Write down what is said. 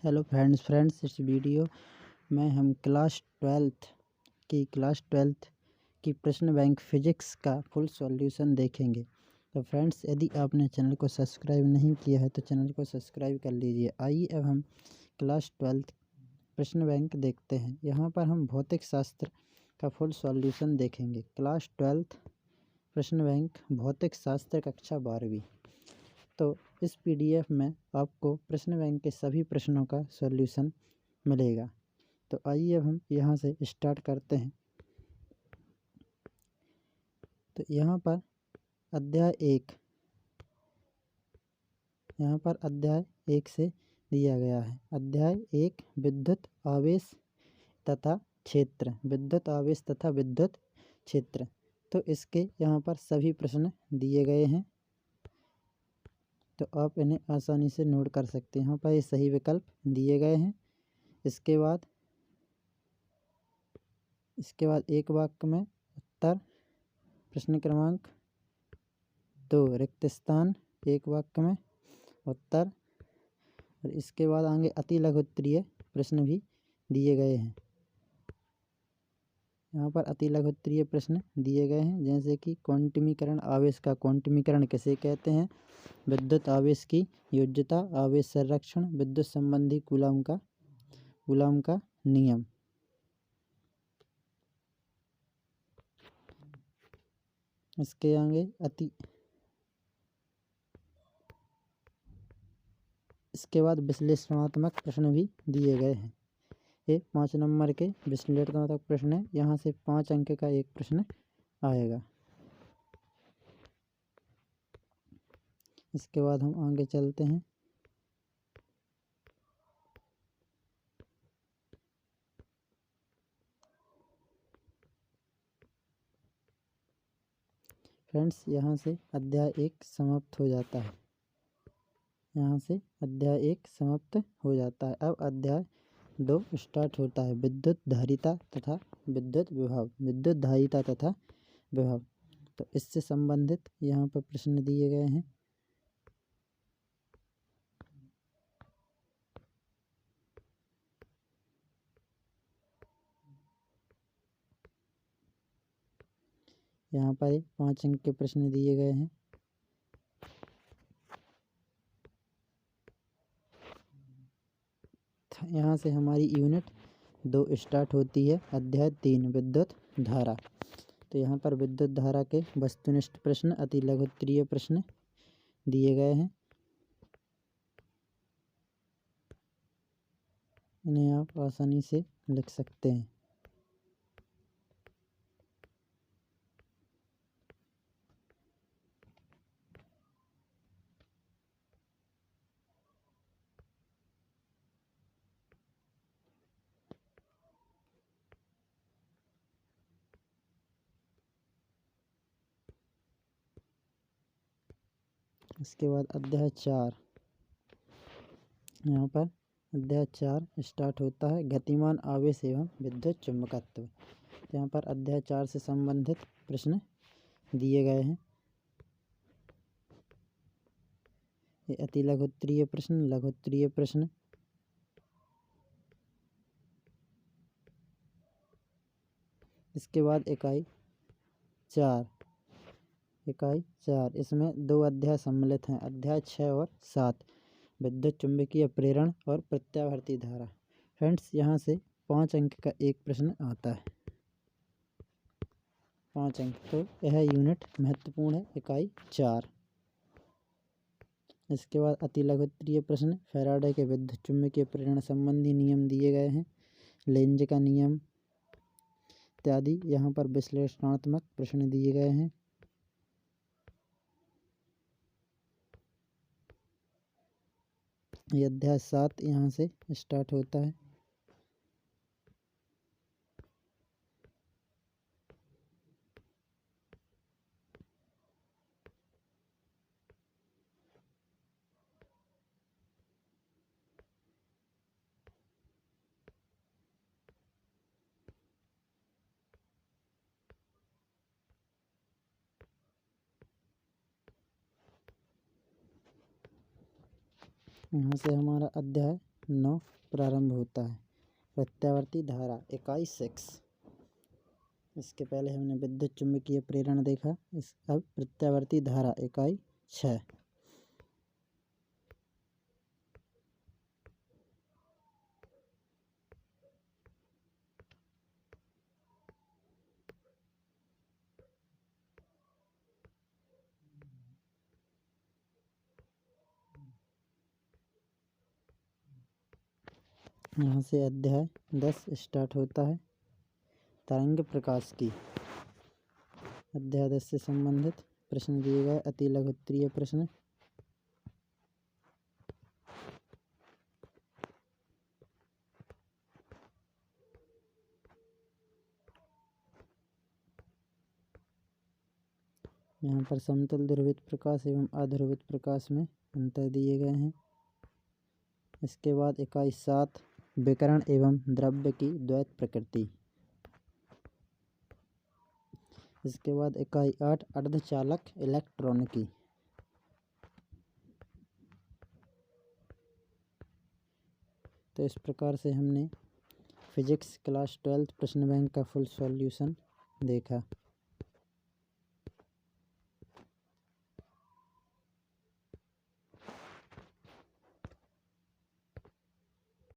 Hello friends इस video में हम क्लास ट्वेल्थ की प्रश्न बैंक फिजिक्स का फुल सॉल्यूशन देखेंगे। तो फ्रेंड्स, यदि आपने चैनल को सब्सक्राइब नहीं किया है तो चैनल को सब्सक्राइब कर लीजिए। आइए अब हम क्लास ट्वेल्थ प्रश्न बैंक देखते हैं। यहाँ पर हम भौतिक शास्त्र का फुल सॉल्यूशन देखेंगे। क्लास ट्वेल्थ प्रश्न बैंक भौतिक शास्त्र कक्षा 12वीं। तो इस पीडीएफ में आपको प्रश्न बैंक के सभी प्रश्नों का सॉल्यूशन मिलेगा। तो आइए अब हम यहाँ से स्टार्ट करते हैं। तो यहाँ पर अध्याय एक से दिया गया है। अध्याय 1 विद्युत आवेश तथा विद्युत क्षेत्र। तो इसके यहाँ पर सभी प्रश्न दिए गए हैं, तो आप इन्हें आसानी से नोट कर सकते हैं। यहाँ पर ये सही विकल्प दिए गए हैं। इसके बाद एक वाक्य में उत्तर, प्रश्न क्रमांक 2 रिक्त स्थान, एक वाक्य में उत्तर। और इसके बाद आगे अति लघुत्तरीय प्रश्न भी दिए गए हैं। यहाँ पर अति लघुत्तरीय प्रश्न दिए गए हैं, जैसे कि क्वांटमीकरण आवेश का क्वांटमीकरण किसे कहते हैं, विद्युत आवेश की योज्यता, आवेश संरक्षण, विद्युत संबंधी कूलॉम का नियम। इसके आगे इसके बाद विश्लेषणात्मक प्रश्न भी दिए गए हैं। ये 5 नंबर के विश्लेषणात्मक प्रश्न है। यहाँ से 5 अंक का एक प्रश्न आएगा। इसके बाद हम आगे चलते हैं। फ्रेंड्स, यहाँ से अध्याय 1 समाप्त हो जाता है। अब अध्याय 2 स्टार्ट होता है, विद्युत धारिता तथा विद्युत विभव। तो इससे संबंधित यहाँ पर प्रश्न दिए गए हैं। यहाँ पर 5 अंक के प्रश्न दिए गए हैं। यहाँ से हमारी यूनिट 2 स्टार्ट होती है। अध्याय 3 विद्युत धारा। तो यहाँ पर विद्युत धारा के वस्तुनिष्ठ प्रश्न, अति लघुत्तरीय प्रश्न दिए गए हैं। इन्हें आप आसानी से लिख सकते हैं। इसके बाद अध्याय 4, यहाँ पर अध्याय 4 स्टार्ट होता है, गतिमान आवेश एवं विद्युत चुम्बकत्व। यहाँ पर अध्याय 4 से संबंधित प्रश्न दिए गए हैं। ये अति लघुत्तरीय प्रश्न, लघुत्तरीय प्रश्न। इसके बाद इकाई 4, इसमें 2 अध्याय सम्मिलित हैं, अध्याय 6 और 7, विद्युत चुम्बकीय प्रेरण और प्रत्यावर्ती धारा। फ्रेंड्स, यहाँ से 5 अंक का एक प्रश्न आता है, 5 अंक। तो यह यूनिट महत्वपूर्ण है, इकाई 4। इसके बाद अति लघुत्तरीय प्रश्न, फैराडे के विद्युत चुम्बकीय प्रेरण संबंधी नियम दिए गए हैं, लेंज का नियम इत्यादि। यहाँ पर विश्लेषणात्मक प्रश्न दिए गए हैं। ये अध्याय 7 यहाँ से स्टार्ट होता है। यहाँ से हमारा अध्याय 9 प्रारंभ होता है। प्रत्यावर्ती धारा इकाई 6। इसके पहले हमने विद्युत चुम्बकीय प्रेरण देखा। अब प्रत्यावर्ती धारा इकाई 6। यहाँ से अध्याय 10 स्टार्ट होता है। तरंग प्रकाश की। अध्याय 10 से संबंधित प्रश्न दिए गए। अति लघु उत्तरीय प्रश्न। यहाँ पर समतल ध्रुवित प्रकाश एवं अध्रुवित प्रकाश में अंतर दिए गए हैं। इसके बाद इकाई 7 विकिरण एवं द्रव्य की द्वैत प्रकृति। इसके बाद इकाई 8 अर्धचालक इलेक्ट्रॉन की। तो इस प्रकार से हमने फिजिक्स क्लास 12 प्रश्न बैंक का फुल सॉल्यूशन देखा।